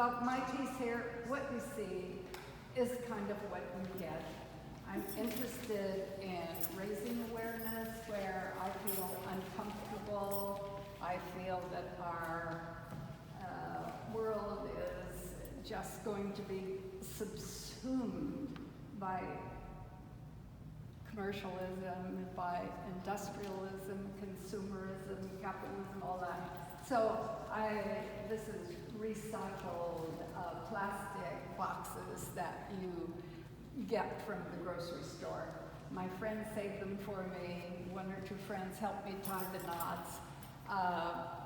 about my piece here, what you see is kind of what you get. I'm interested in raising awareness where I feel uncomfortable. I feel that our world is just going to be subsumed by commercialism, by industrialism, consumerism, capitalism, all that. So this is recycled plastic boxes that you get from the grocery store. My friends saved them for me. One or two friends helped me tie the knots.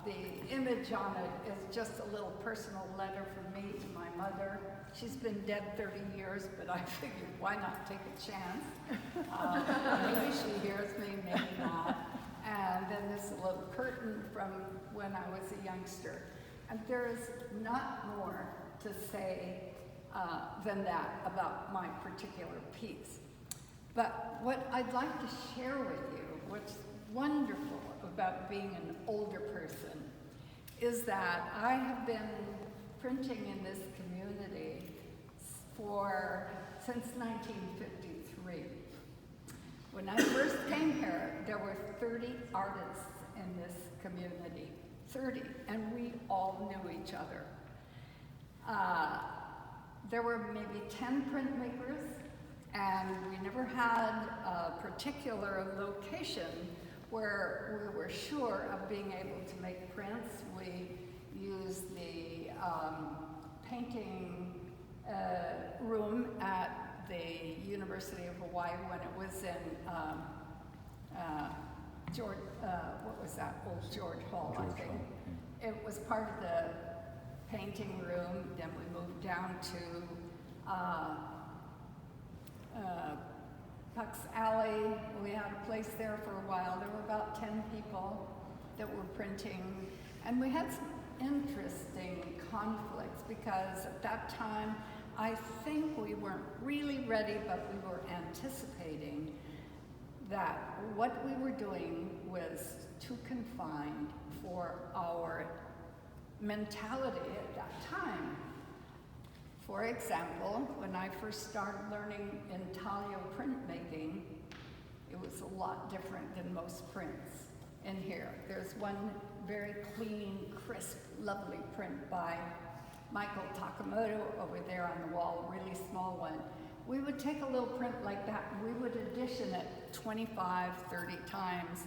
The image on it is just a little personal letter from me to my mother. She's been dead 30 years, but I figured why not take a chance? Maybe she hears me, maybe not. And then there's a little curtain from when I was a youngster. And there is not more to say than that about my particular piece. But what I'd like to share with you, what's wonderful about being an older person, is that I have been printing in this community since 1953. When I first came here, there were 30 artists in this community, 30, and we all knew each other. There were maybe 10 printmakers, and we never had a particular location where we were sure of being able to make prints. We used the painting room at the University of Hawaii when it was in what was that, old George Hall, I think. It was part of the painting room. Then we moved down to Puck's Alley. We had a place there for a while. There were about 10 people that were printing, and we had some interesting conflicts because at that time I think we weren't really ready, but we were anticipating that what we were doing was too confined for our mentality at that time. For example, when I first started learning intaglio printmaking, it was a lot different than most prints in here. There's one very clean, crisp, lovely print by Michael Takamoto over there on the wall, a really small one. We would take a little print like that and we would edition it 25, 30 times.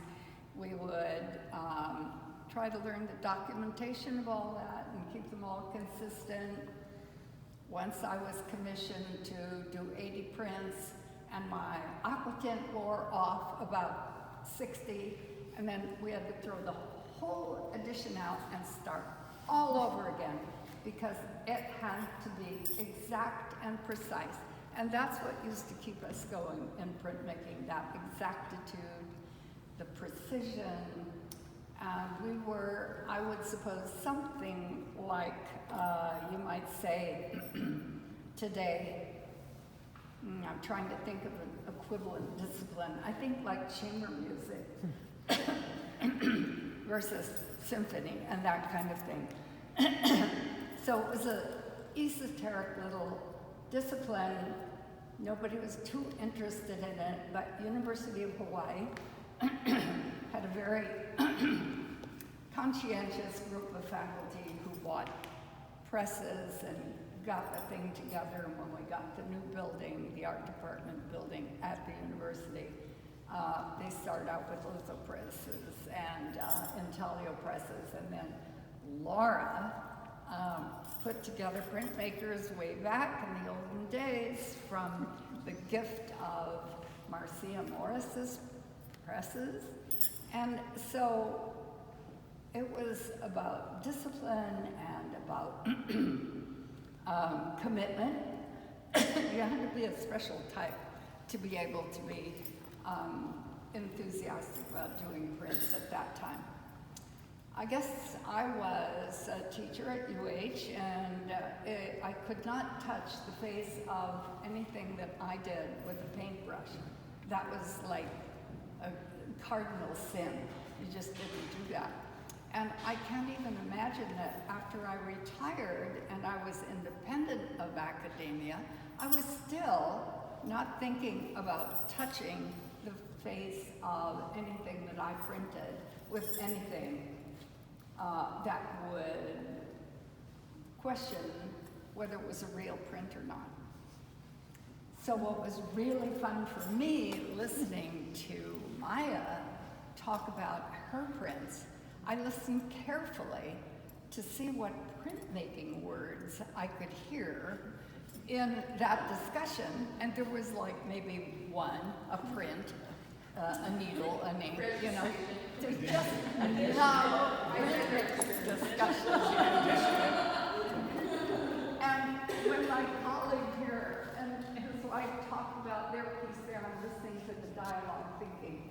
We would try to learn the documentation of all that and keep them all consistent. Once I was commissioned to do 80 prints, and my aquatint wore off about 60, and then we had to throw the whole edition out and start all over again because it had to be exact and precise. And that's what used to keep us going in printmaking, that exactitude, the precision. And we were, I would suppose, something like, you might say, today, I'm trying to think of an equivalent discipline. I think like chamber music versus symphony and that kind of thing. So it was an esoteric little discipline. Nobody was too interested in it, but University of Hawaii had a very conscientious group of faculty who bought presses and got the thing together. And when we got the new building, the art department building at the university, they started out with litho presses and intaglio presses, and then Laura put together printmakers way back in the olden days from the gift of Marcia Morris's presses. And so it was about discipline and about commitment. You had to be a special type to be able to be enthusiastic about doing prints at that time. I guess I was a teacher at UH, and I could not touch the face of anything that I did with a paintbrush. That was like a cardinal sin. You just didn't do that. And I can't even imagine that after I retired and I was independent of academia, I was still not thinking about touching the face of anything that I printed with anything that would question whether it was a real print or not. So what was really fun for me, listening to Maya talk about her prints, I listened carefully to see what printmaking words I could hear in that discussion, and there was like maybe one, a print, a needle, an ink, you know. There's just no print discussion. And when my colleague here and his wife talked about their piece there, I'm listening to the dialogue thinking,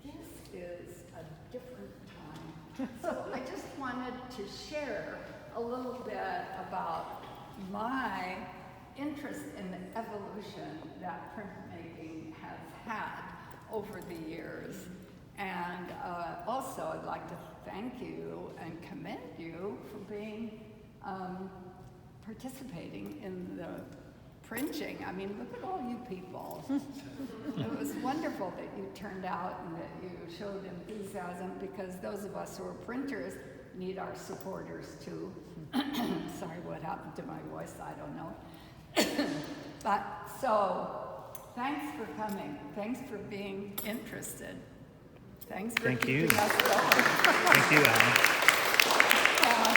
this is a different time. So I just wanted to share a little bit about my interest in the evolution that printmaking has had over the years. And also I'd like to thank you and commend you for being participating in the printing. I mean, look at all you people. It was wonderful that you turned out and that you showed enthusiasm, because those of us who are printers need our supporters too. Sorry, what happened to my voice, I don't know. But so, thanks for coming. Thanks for being interested. Thanks for keeping us going. Thank you, Allyn.